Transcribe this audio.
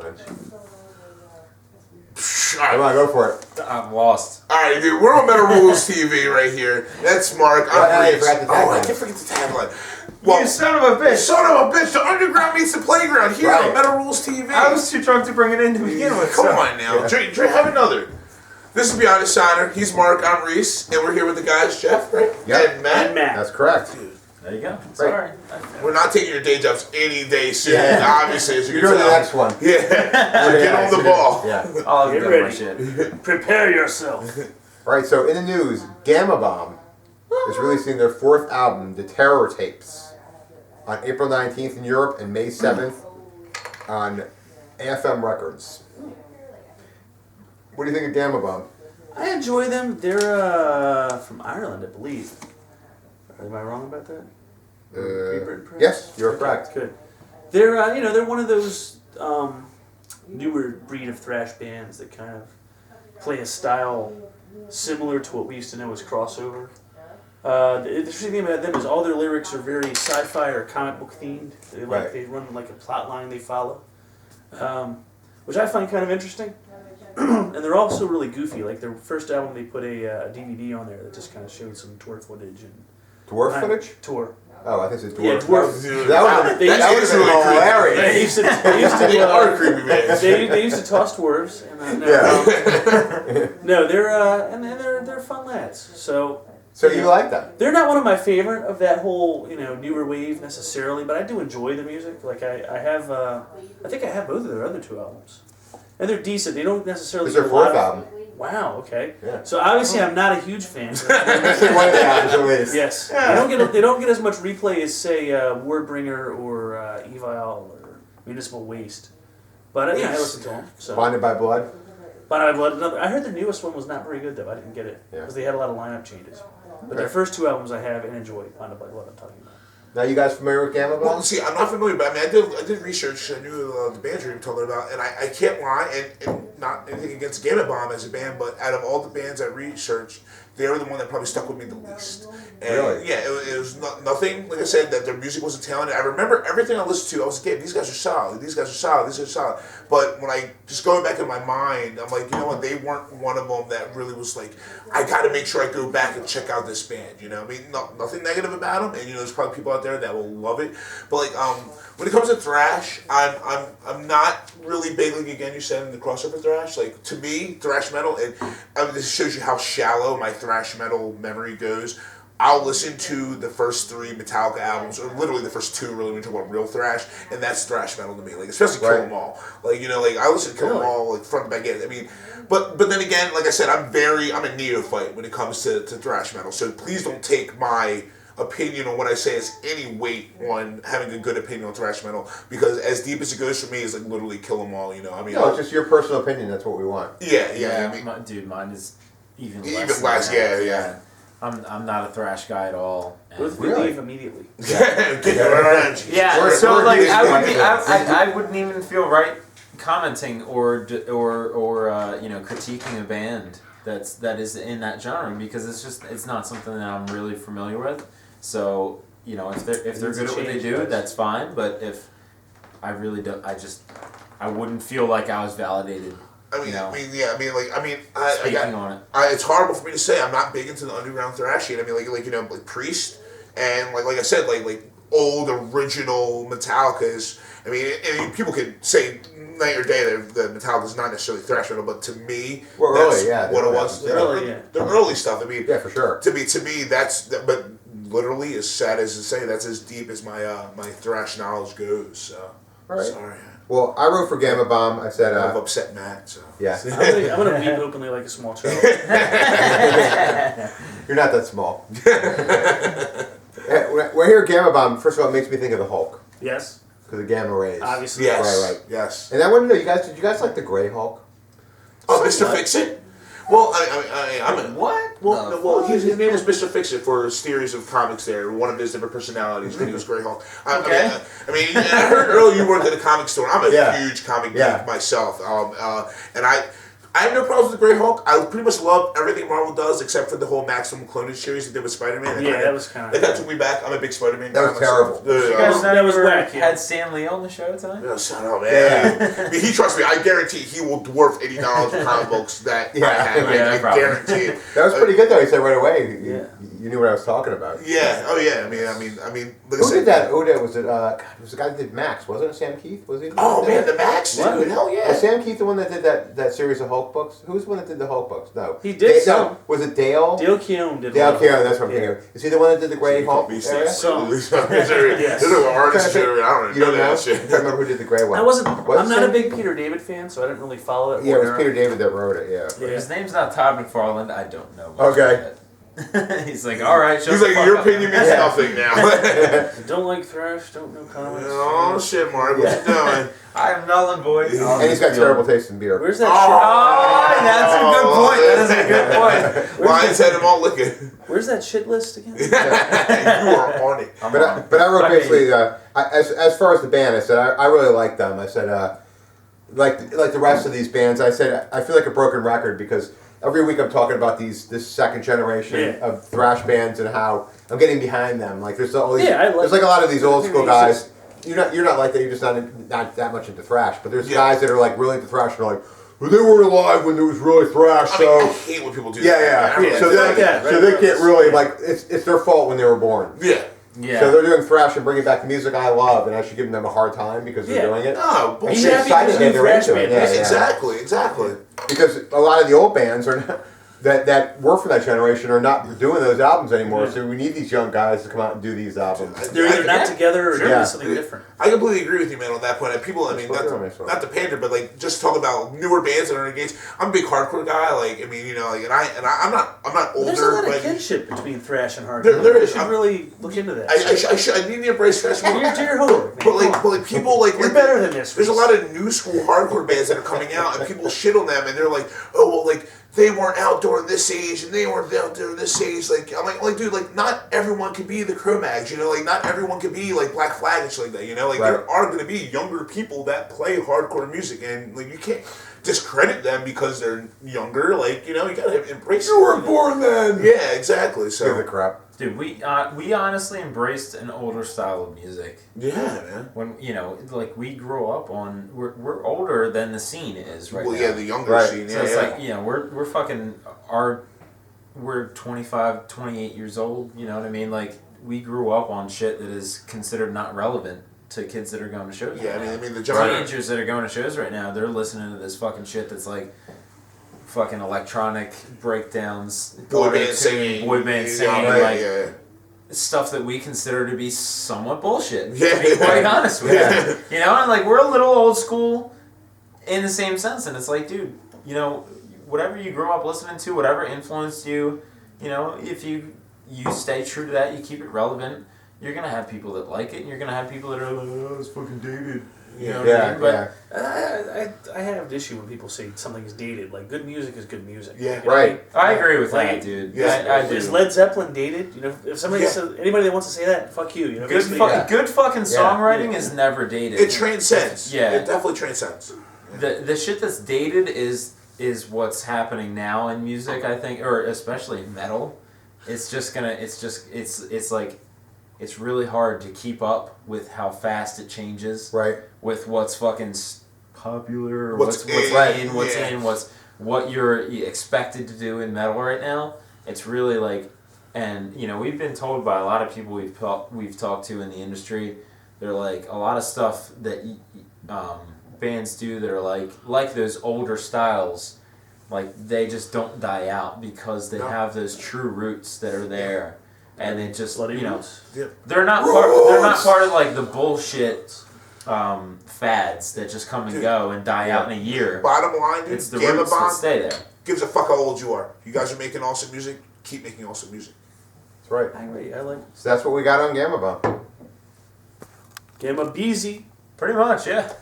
listening. Come on, go for it. I'm lost. All right, dude, we're on Metal Rules TV right here. That's Mark. I'm Reese. I can't forget the tagline. Well, you son of a bitch. Son of a bitch. The underground meets the playground here on Metal Rules TV. I was too drunk to bring it in to begin with. Come on now. Yeah. Dre, have another. This is Beyond Dishonor. He's Mark. I'm Reese. And we're here with the guys, Jeff, right? Yep. And Matt. That's correct. Dude. There you go. Sorry. We're not taking your day jobs any day soon. Yeah. Obviously, as you You're doing the next one. Yeah. Get on the ball. Yeah. I'll get ready. My shit. Prepare yourself. All right, so in the news, Gama is releasing their 4th album, The Terror Tapes, on April 19th in Europe and May 7th on AFM Records. What do you think of Gama? I enjoy them. They're from Ireland, I believe. Am I wrong about that? Yes, you're correct. Good. They're they're one of those newer breed of thrash bands that kind of play a style similar to what we used to know as crossover. The interesting thing about them is all their lyrics are very sci-fi or comic book themed. They run like a plot line they follow, which I find kind of interesting. And they're also really goofy. Like their first album, they put a DVD on there that just kind of showed some tour footage and dwarf footage. Tour. Oh, I think it's dwarf. Yeah, dwarf. That was hilarious. They used to toss dwarves. No, they're fun lads. So you like them? They're not one of my favorite of that whole newer wave necessarily, but I do enjoy the music. Like I have, I think I have both of their other 2 albums, and they're decent. They don't necessarily. It's their 4th album. Wow. Okay. Yeah. So obviously, I'm not a huge fan. One of the albums, at least. Yes. Yeah. They don't get as much replay as say Wordbringer or Evil or Municipal Waste, but I listen to them. So. Bonded by Blood. Bonded by Blood. I heard the newest one was not very good though. I didn't get it because they had a lot of lineup changes. But their first 2 albums I have and enjoy. Bonded by Blood. I'm talking about. Now, you guys familiar with Gama? Well, see, I'm not familiar, but I did research. I knew the bands you were talking about, and I can't lie, and not anything against Gama Bomb as a band, but out of all the bands I researched, they were the one that probably stuck with me the least. And really? Yeah, it was nothing, like I said, that their music wasn't talented. I remember everything I listened to, I was like, these guys are solid, these guys are solid, these guys are solid. But when I, just going back in my mind, I'm like, you know what, they weren't one of them that really was like, I gotta make sure I go back and check out this band, I mean, nothing negative about them, and there's probably people out there that will love it. But like, when it comes to thrash, I'm not really big, like again you said, in the crossover thrash. Like, to me, thrash metal, this shows you how shallow my thrash metal memory goes. I'll listen to the first 3 Metallica albums, or literally the first 2, really, when you talk about real thrash, and that's thrash metal to me. Like, especially Kill 'Em All. Like, I listen to Kill 'Em All, like, front to back end. I mean, but then again, like I said, I'm a neophyte when it comes to thrash metal. So please don't take my opinion on what I say as any weight on having a good opinion on thrash metal, because as deep as it goes for me is like literally Kill 'Em All. I mean, no, it's just your personal opinion. That's what we want. Yeah. I mean, Dude, mine is even less. Yeah. I'm not a thrash guy at all. Both we leave immedially. Yeah. So like I wouldn't even feel right commenting or critiquing a band that is in that genre, because it's not something that I'm really familiar with. So if they're good at what they do, that's fine. But if I really don't, I wouldn't feel like I was validated. Speaking on it. It's horrible for me to say. I'm not big into the underground thrash shit. I mean, like Priest, and like I said, like old original Metallicas. I mean, people could say night or day that the Metallica's not necessarily thrash metal, but to me, that's what it was. The early stuff. I mean, yeah, for sure. To me, but literally, as sad as to say, that's as deep as my my thrash knowledge goes. So, sorry. Well, I wrote for Gama Bomb. I said I've upset Matt. So yeah, I'm gonna weep openly like a small child. You're not that small. We're here at Gama Bomb. First of all, it makes me think of the Hulk. Yes. Because of gamma rays. Obviously. Yes. Right. Yes. And I want to know, did you guys like the Gray Hulk? Oh, Mr. Fix-It? Well, I'm what? Well, his name was Mr. Fix-It for a series of comics there. One of his different personalities. He was Grey Hulk. I heard earlier you worked at a comic store. I'm a huge comic geek myself. And I have no problems with the Grey Hulk. I pretty much love everything Marvel does except for the whole Maximum Clonage series they did with Spider-Man. That was kind of... That took me back. I'm a big Spider-Man guy. That was terrible. That was whack. Had Stan Lee on the show tonight? Oh, shut up, man. I mean, trust me, I guarantee he will dwarf $80 of comic books that I have. I guarantee it. That was pretty good, though. He said right away, you knew what I was talking about. Yeah. Oh, yeah. I mean. Who did that? Was it? God, it was the guy that did Max. Wasn't it Sam Keith? Was he? Oh man, the Max dude. Hell yeah. Was Sam Keith the one that did that series of Hulk books? Who was the one that did the Hulk books? No. He did some. No, was it Dale? Dale Keown did. Dale Keown. That's what I'm thinking of. Is he the one that did the Grey Hulk? Yes. Yes. I don't know that shit. I can't remember who did the Grey one. I'm not a big Peter David fan, so I didn't really follow it. Yeah, it was Peter David that wrote it. Yeah. His name's not Todd McFarlane. I don't know. Okay. He's like, all right. He's like, your opinion means nothing now. Don't like thrash. Don't know comics. Oh shit, Mark, what you doing? I'm Nolan boy. And he's got terrible taste in beer. Where's that That's a good point. That is a good point. Lions had him all licking. Where's that shit list again? You are on it. But I wrote basically, as far as the band, I said I really like them. I said like the rest of these bands, I said I feel like a broken record because every week I'm talking about this second generation of thrash bands and how I'm getting behind them. Like there's all these, there's like a lot of these old school guys. You're not like that. You're just not that much into thrash. But there's guys that are like really into thrash. And they're like, well, they weren't alive when there was really thrash. I hate when people do that. Yeah. So they can't really like it's their fault when they were born. Yeah. Yeah. So they're doing thrash and bringing back the music I love, and I should give them a hard time because they're doing it. No, bullshit. Excited that they're into it. Exactly. Because a lot of the old bands are not, that were from that generation are not doing those albums anymore. So we need these young guys to come out and do these albums. They're either not together or doing something different. I completely agree with you, man, on that point. People, I mean, not to pander, but like just talk about newer bands that are engaged. I'm a big hardcore guy. Like, I mean, you know, like, and I'm not older. There's a lot of kinship between thrash and hardcore. There is. You should really look into that. I need to embrace thrash. You're homer, but like people like you're better than this. There's a lot of new school hardcore bands that are coming out, and people shit on them, and they're like, oh well, like. They weren't out during this age, and they weren't out during this age. Like, I'm like, dude, like, not everyone can be the Cro-Mags, you know? Like, not everyone can be, like, Black Flag and shit like that, you know? Like, there are going to be younger people that play hardcore music, and, like, you can't discredit them because they're younger. Like, you know, you got to embrace You weren't born then! Yeah, exactly. So give the crap. Dude, we honestly embraced an older style of music. Yeah, man. When like we grew up on, we're older than the scene is right now. Well, yeah, the younger scene. So it's like we're fucking we're 25, 28 years old. You know what I mean? Like we grew up on shit that is considered not relevant to kids that are going to shows. Yeah, right I mean the teenagers that are going to shows right now, they're listening to this fucking shit that's like. Fucking electronic breakdowns, boy band singing, stuff that we consider to be somewhat bullshit. To be quite honest with you, you know, and like we're a little old school in the same sense, and it's like, dude, you know, whatever you grew up listening to, whatever influenced you, you know, if you stay true to that, you keep it relevant, you're gonna have people that like it, and you're gonna have people that are like, oh, it's fucking dated. You know what I mean? But I have an issue when people say something's dated. Like, good music is good music. Yeah, you know right. I agree with that, dude. Yeah, I do. Is Led Zeppelin dated? You know, if somebody says, anybody that wants to say that, fuck you. You know, good fucking songwriting is never dated. It transcends. Yeah, it definitely transcends. The shit that's dated is what's happening now in music. I think, or especially metal. It's like. It's really hard to keep up with how fast it changes. Right. With what's fucking popular, or what's in, what you're expected to do in metal right now. It's really like, and you know, we've been told by a lot of people we've talked to in the industry. They're like a lot of stuff that bands do that are like those older styles. Like they just don't die out because they have those true roots that are there. And it just, you know, they're not part of like the bullshit fads that just come and go and die out in a year. Bottom line, dude, it's the roots that stay there. Gives a fuck how old you are. You guys are making awesome music. Keep making awesome music. That's right. I agree. I like. So that's what we got on Gama Bomb. Gama Beezy. Pretty much, yeah.